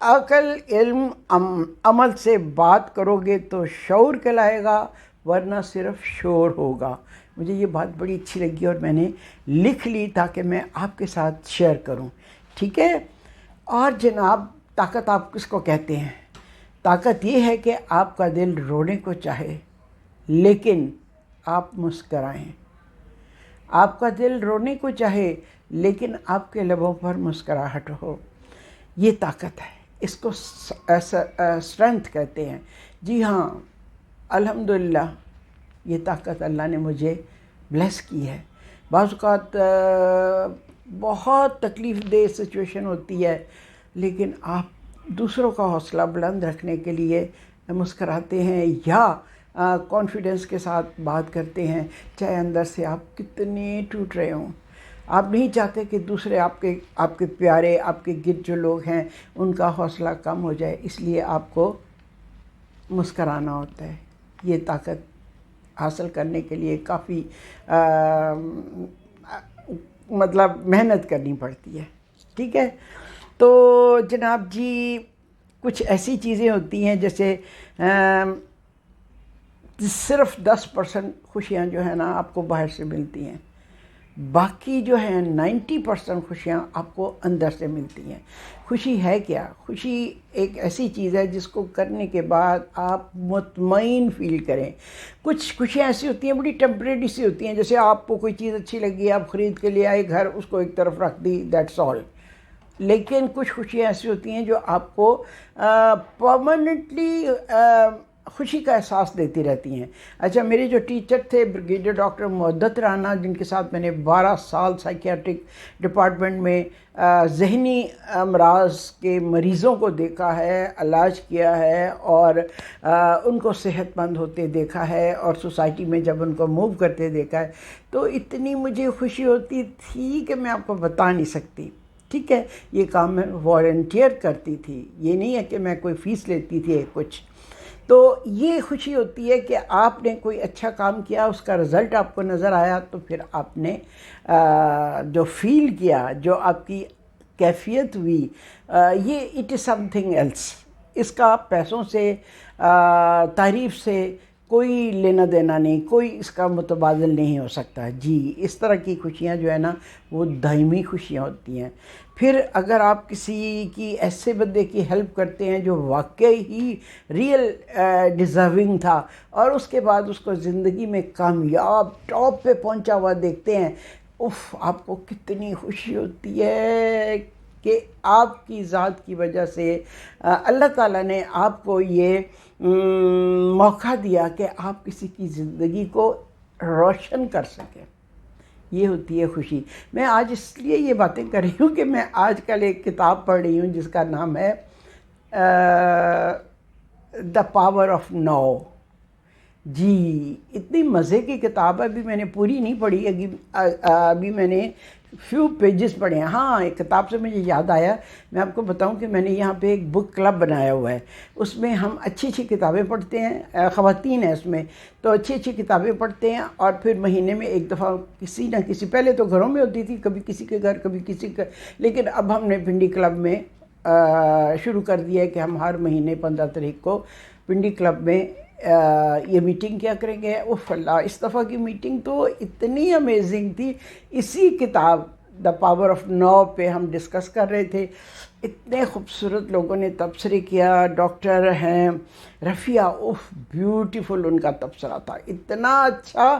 عقل علم عمل سے بات کرو گے تو شعور کہلائے گا، ورنہ صرف شور ہوگا۔ مجھے یہ بات بڑی اچھی لگی اور میں نے لکھ لی تاکہ میں آپ کے ساتھ شیئر کروں، ٹھیک ہے۔ اور جناب، طاقت آپ کس کو کہتے ہیں؟ طاقت یہ ہے کہ آپ کا دل رونے کو چاہے لیکن آپ مسکرائیں۔ آپ کا دل رونے کو چاہے لیکن آپ کے لبوں پر مسکراہٹ ہو، یہ طاقت ہے، اس کو اسٹرینتھ کہتے ہیں۔ جی ہاں، الحمدللہ یہ طاقت اللہ نے مجھے بلیس کی ہے۔ بعض اوقات بہت تکلیف دہ سچویشن ہوتی ہے، لیکن آپ دوسروں کا حوصلہ بلند رکھنے کے لیے مسکراتے ہیں یا کانفیڈنس کے ساتھ بات کرتے ہیں، چاہے اندر سے آپ کتنے ٹوٹ رہے ہوں۔ آپ نہیں چاہتے کہ دوسرے آپ کے پیارے، آپ کے گرد جو لوگ ہیں ان کا حوصلہ کم ہو جائے، اس لیے آپ کو مسکرانا ہوتا ہے۔ یہ طاقت حاصل کرنے کے لیے کافی مطلب محنت کرنی پڑتی ہے، ٹھیک ہے۔ تو جناب جی، کچھ ایسی چیزیں ہوتی ہیں جیسے صرف 10% خوشیاں جو ہیں نا آپ کو باہر سے ملتی ہیں، باقی جو ہیں 90% خوشیاں آپ کو اندر سے ملتی ہیں۔ خوشی ہے کیا؟ خوشی ایک ایسی چیز ہے جس کو کرنے کے بعد آپ مطمئن فیل کریں۔ کچھ خوشیاں ایسی ہوتی ہیں بڑی ٹیمپریری سی ہوتی ہیں، جیسے آپ کو کوئی چیز اچھی لگی، آپ خرید کے لے آئے گھر، اس کو ایک طرف رکھ دی، دیٹس آل۔ لیکن کچھ خوشیاں ایسی ہوتی ہیں جو آپ کو پرماننٹلی خوشی کا احساس دیتی رہتی ہیں۔ اچھا، میرے جو ٹیچر تھے بریگیڈیئر ڈاکٹر مودت رانا، جن کے ساتھ میں نے 12 سال سائیکیاٹرک ڈپارٹمنٹ میں ذہنی امراض کے مریضوں کو دیکھا ہے، علاج کیا ہے اور ان کو صحت مند ہوتے دیکھا ہے، اور سوسائٹی میں جب ان کو موو کرتے دیکھا ہے، تو اتنی مجھے خوشی ہوتی تھی کہ میں آپ کو بتا نہیں سکتی، ٹھیک ہے۔ یہ کام میں والنٹیئر کرتی تھی، یہ نہیں ہے کہ میں کوئی فیس لیتی تھی کچھ۔ تو یہ خوشی ہوتی ہے کہ آپ نے کوئی اچھا کام کیا، اس کا رزلٹ آپ کو نظر آیا، تو پھر آپ نے جو فیل کیا، جو آپ کی کیفیت ہوئی، یہ it is something else. اس کا پیسوں سے، تعریف سے کوئی لینا دینا نہیں، کوئی اس کا متبادل نہیں ہو سکتا۔ جی، اس طرح کی خوشیاں جو ہے نا وہ دائمی خوشیاں ہوتی ہیں۔ پھر اگر آپ کسی کی ایسے بندے کی ہیلپ کرتے ہیں جو واقعی ہی ریئل ڈیزرونگ تھا، اور اس کے بعد اس کو زندگی میں کامیاب ٹاپ پہ پہنچا ہوا دیکھتے ہیں، اف، آپ کو کتنی خوشی ہوتی ہے کہ آپ کی ذات کی وجہ سے اللہ تعالیٰ نے آپ کو یہ موقع دیا کہ آپ کسی کی زندگی کو روشن کر سکیں۔ یہ ہوتی ہے خوشی۔ میں آج اس لیے یہ باتیں کر رہی ہوں کہ میں آج کل ایک کتاب پڑھ رہی ہوں جس کا نام ہے دا پاور آف ناؤ۔ جی، اتنی مزے کی کتاب ہے، ابھی میں نے پوری نہیں پڑھی، ابھی میں نے فیو پیجز پڑھے ہیں۔ ہاں، ایک کتاب سے مجھے یاد آیا، میں آپ کو بتاؤں کہ میں نے یہاں پہ ایک بک کلب بنایا ہوا ہے، اس میں ہم اچھی اچھی کتابیں پڑھتے ہیں، خواتین ہیں اس میں، تو اچھی اچھی کتابیں پڑھتے ہیں، اور پھر مہینے میں ایک دفعہ کسی نہ کسی، پہلے تو گھروں میں ہوتی تھی، کبھی کسی کے گھر کبھی کسی کا، لیکن اب ہم نے پنڈی کلب میں شروع کر دیا ہے کہ ہم ہر مہینے 15 تاریخ کو پنڈی کلب میں یہ میٹنگ کیا کریں گے۔ اوف اللہ، اس دفعہ کی میٹنگ تو اتنی امیزنگ تھی، اسی کتاب دا پاور آف ناؤ پہ ہم ڈسکس کر رہے تھے۔ اتنے خوبصورت لوگوں نے تبصرے کیا، ڈاکٹر ہیں رفیہ، اوف بیوٹیفل ان کا تبصرہ تھا، اتنا اچھا،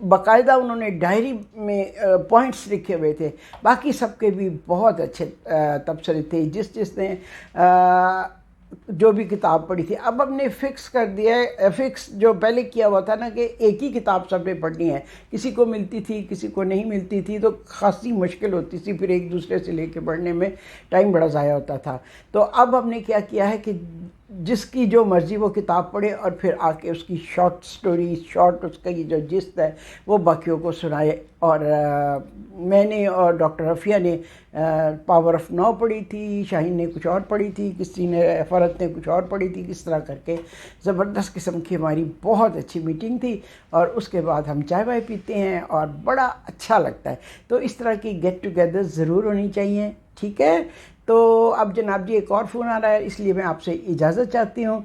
باقاعدہ انہوں نے ڈائری میں پوائنٹس لکھے ہوئے تھے۔ باقی سب کے بھی بہت اچھے تبصرے تھے، جس نے جو بھی کتاب پڑھی تھی۔ اب ہم نے فکس کر دیا ہے، فکس جو پہلے کیا ہوا تھا نا کہ ایک ہی کتاب سب نے پڑھنی ہے، کسی کو ملتی تھی کسی کو نہیں ملتی تھی، تو خاصی مشکل ہوتی تھی، پھر ایک دوسرے سے لے کے پڑھنے میں ٹائم بڑا ضائع ہوتا تھا۔ تو اب ہم نے کیا ہے کہ جس کی جو مرضی وہ کتاب پڑھے، اور پھر آ کے اس کی شارٹ سٹوری، شارٹ اس کا یہ جو جست ہے وہ باقیوں کو سنائے۔ اور میں نے اور ڈاکٹر رفیہ نے پاور آف ناؤ پڑھی تھی، شاہین نے کچھ اور پڑھی تھی، کسی نے فرت نے کچھ اور پڑھی تھی، کس طرح کر کے زبردست قسم کی ہماری بہت اچھی میٹنگ تھی، اور اس کے بعد ہم چائے وائے پیتے ہیں اور بڑا اچھا لگتا ہے۔ تو اس طرح کی گیٹ ٹوگیدر ضرور ہونی چاہیے۔ ٹھیک ہے. تو اب جناب جی ایک اور فون آ رہا ہے، اس لیے میں آپ سے اجازت چاہتی ہوں.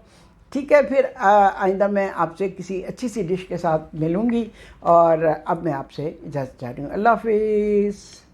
ٹھیک ہے، پھر آئندہ میں آپ سے کسی اچھی سی ڈش کے ساتھ ملوں گی، اور اب میں آپ سے اجازت چاہ رہی ہوں. اللہ حافظ.